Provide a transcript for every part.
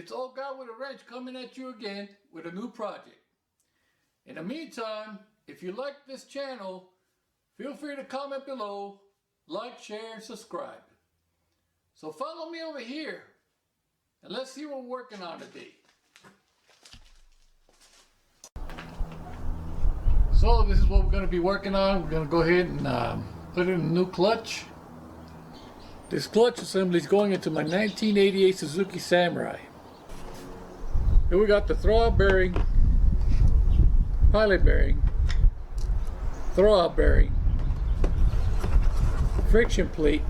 it's Old Guy with a Wrench coming at you again with a new project. In the meantime, if you like this channel, feel free to comment below, like, share, and subscribe. So follow me over here and let's see what we're working on today. So this is what we're going to be working on. We're going to go ahead and put in a new clutch. This clutch assembly is going into my 1988 Suzuki Samurai. Here we got the throwout bearing, pilot bearing, throwout bearing, friction plate,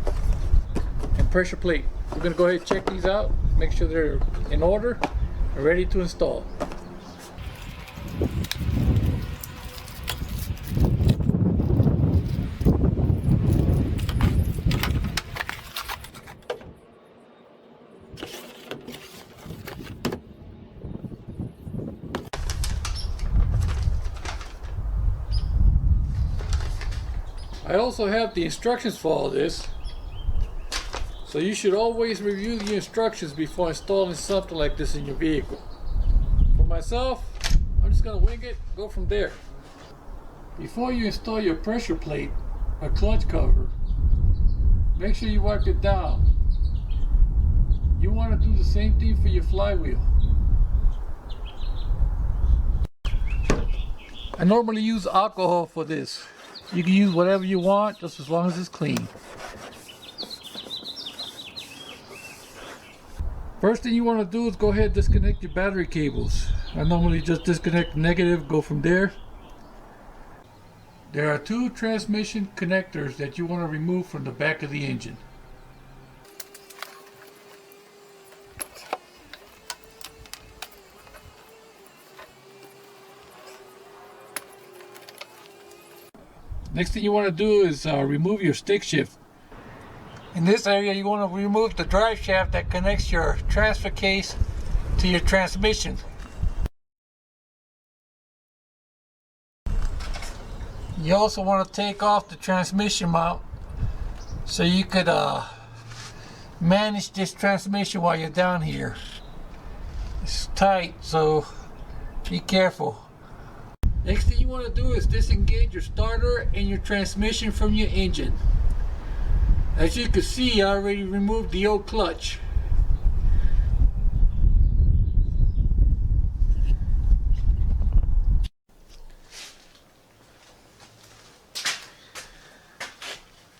and pressure plate. We're going to go ahead and check these out, make sure they're in order and ready to install. I also have the instructions for all this, so you should always review the instructions before installing something like this in your vehicle. For myself, I'm just going to wing it, go from there. Before you install your pressure plate or clutch cover, make sure you wipe it down. You want to do the same thing for your flywheel. I normally use alcohol for this. You can use whatever you want, just as long as it's clean. First thing you want to do is go ahead and disconnect your battery cables. I normally just disconnect the negative, go from there. There are two transmission connectors that you want to remove from the back of the engine. Next thing you want to do is remove your stick shift. In this area you want to remove the drive shaft that connects your transfer case to your transmission. You also want to take off the transmission mount so you could manage this transmission while you're down here. It's tight, so be careful. Next thing you want to do is disengage your starter and your transmission from your engine. As you can see, I already removed the old clutch.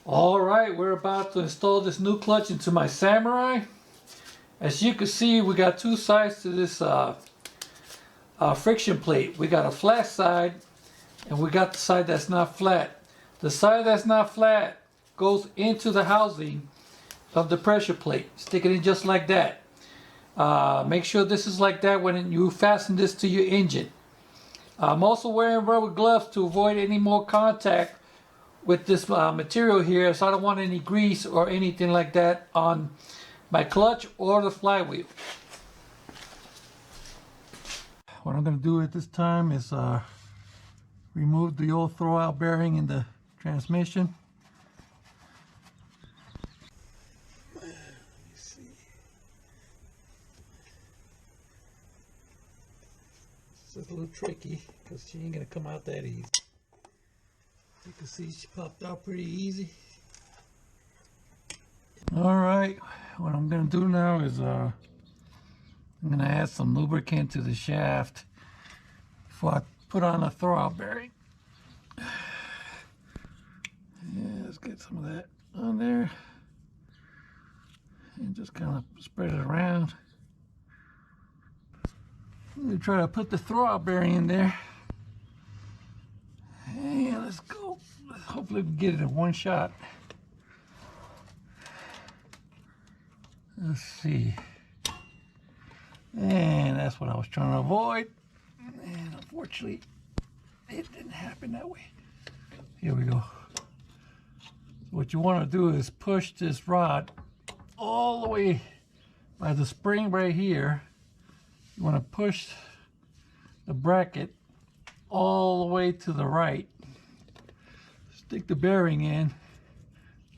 Alright, we're about to install this new clutch into my Samurai. As you can see, we got two sides to this friction plate. We got a flat side and we got the side that's not flat. The side that's not flat goes into the housing of the pressure plate. Stick it in just like that. Make sure this is like that when you fasten this to your engine. I'm also wearing rubber gloves to avoid any more contact with this material here, so I don't want any grease or anything like that on my clutch or the flywheel. What I'm going to do at this time is remove the old throwout bearing in the transmission. Let me see. This is a little tricky because she ain't going to come out that easy. You can see she popped out pretty easy. Alright, what I'm going to do now is I'm going to add some lubricant to the shaft before I put on the throwout bearing. Yeah, let's get some of that on there and just kind of spread it around. I'm going to try to put the throwout bearing in there. And let's go. Hopefully we can get it in one shot. Let's see. And that's what I was trying to avoid. And unfortunately, it didn't happen that way. Here we go. What you want to do is push this rod all the way by the spring right here. You want to push the bracket all the way to the right. Stick the bearing in,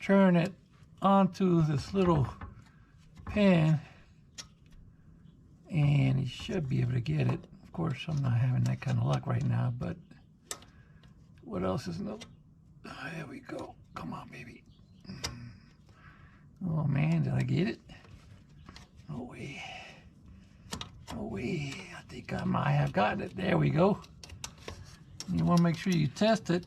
turn it onto this little pan, and he should be able to get it. Of course, I'm not having that kind of luck right now, but what else is no? Oh, there we go. Come on, baby. Oh man, did I get it? No way. No way. I think I might have gotten it. There we go. You want to make sure you test it.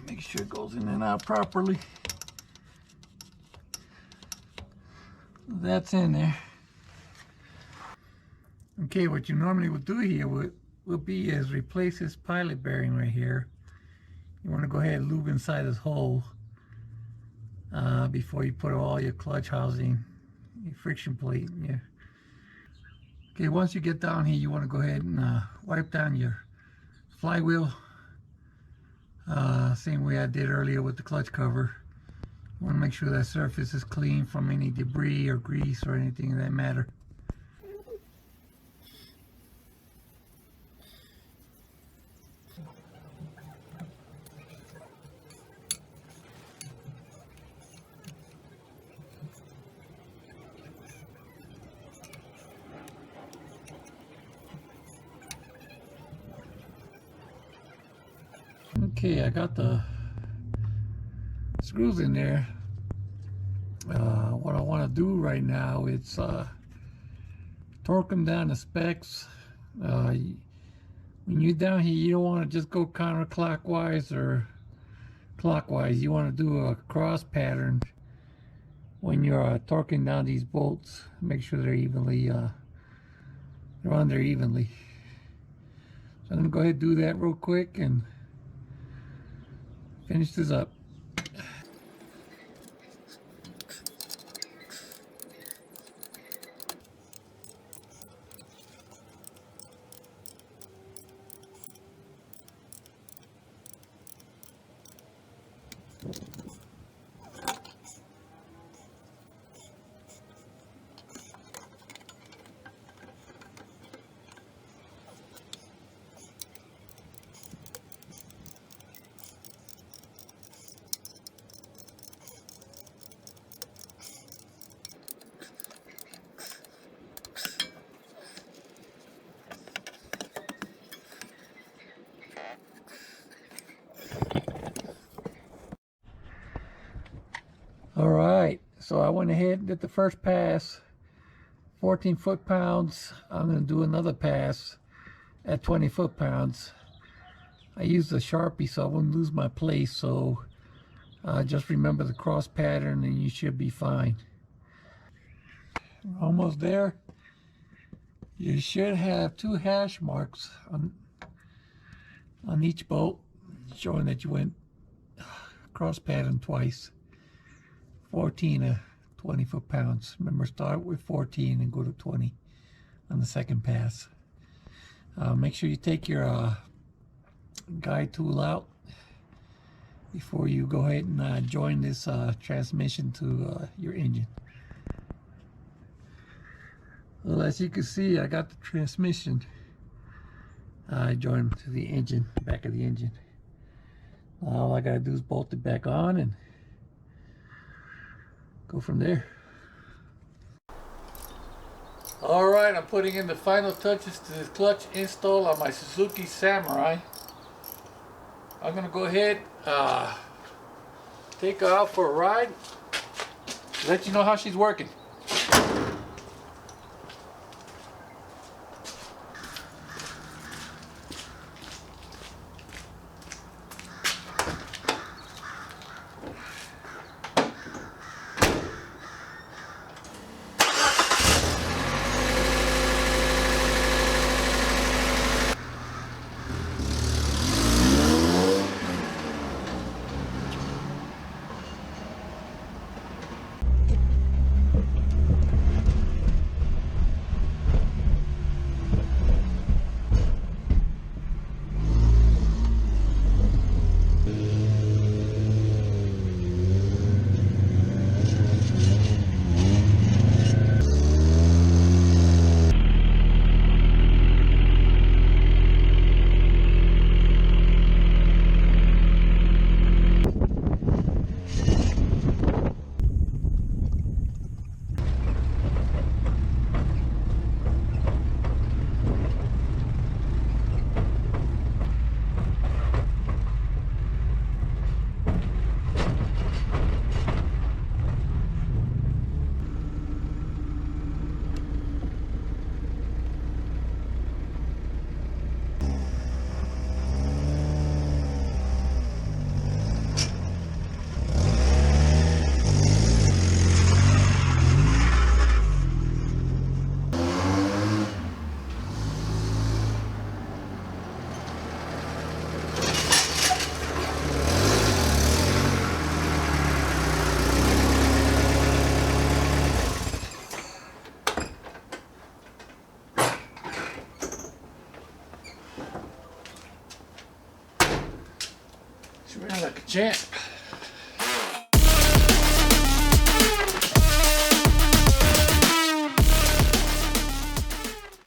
Make sure it goes in and out properly. That's in there. Okay, what you normally would do here would be is replace this pilot bearing right here. You want to go ahead and lube inside this hole before you put all your clutch housing, your friction plate. Yeah. Okay, once you get down here, you want to go ahead and wipe down your flywheel. Same way I did earlier with the clutch cover. You want to make sure that surface is clean from any debris or grease or anything of that matter. Okay, I got the screws in there. What I want to do right now is torque them down to specs. When you're down here, you don't want to just go counterclockwise or clockwise. You want to do a cross pattern when you're torquing down these bolts. Make sure they're evenly, they're on there evenly. So I'm going to go ahead and do that real quick and finish this up. All right, so I went ahead and did the first pass, 14 foot-pounds. I'm going to do another pass at 20 foot-pounds. I used a Sharpie so I wouldn't lose my place, so just remember the cross pattern and you should be fine. We're almost there. You should have 2 hash marks on each bolt, showing that you went cross pattern twice. 14 to 20 foot-pounds. Remember, start with 14 and go to 20 on the second pass. Make sure you take your guide tool out before you go ahead and join this transmission to your engine. Well, as you can see, I got the transmission. I joined to the engine, back of the engine. All I gotta do is bolt it back on and go from there. All right, I'm putting in the final touches to the clutch install on my Suzuki Samurai. I'm gonna go ahead, take her out for a ride, let you know how she's working. She ran like a champ.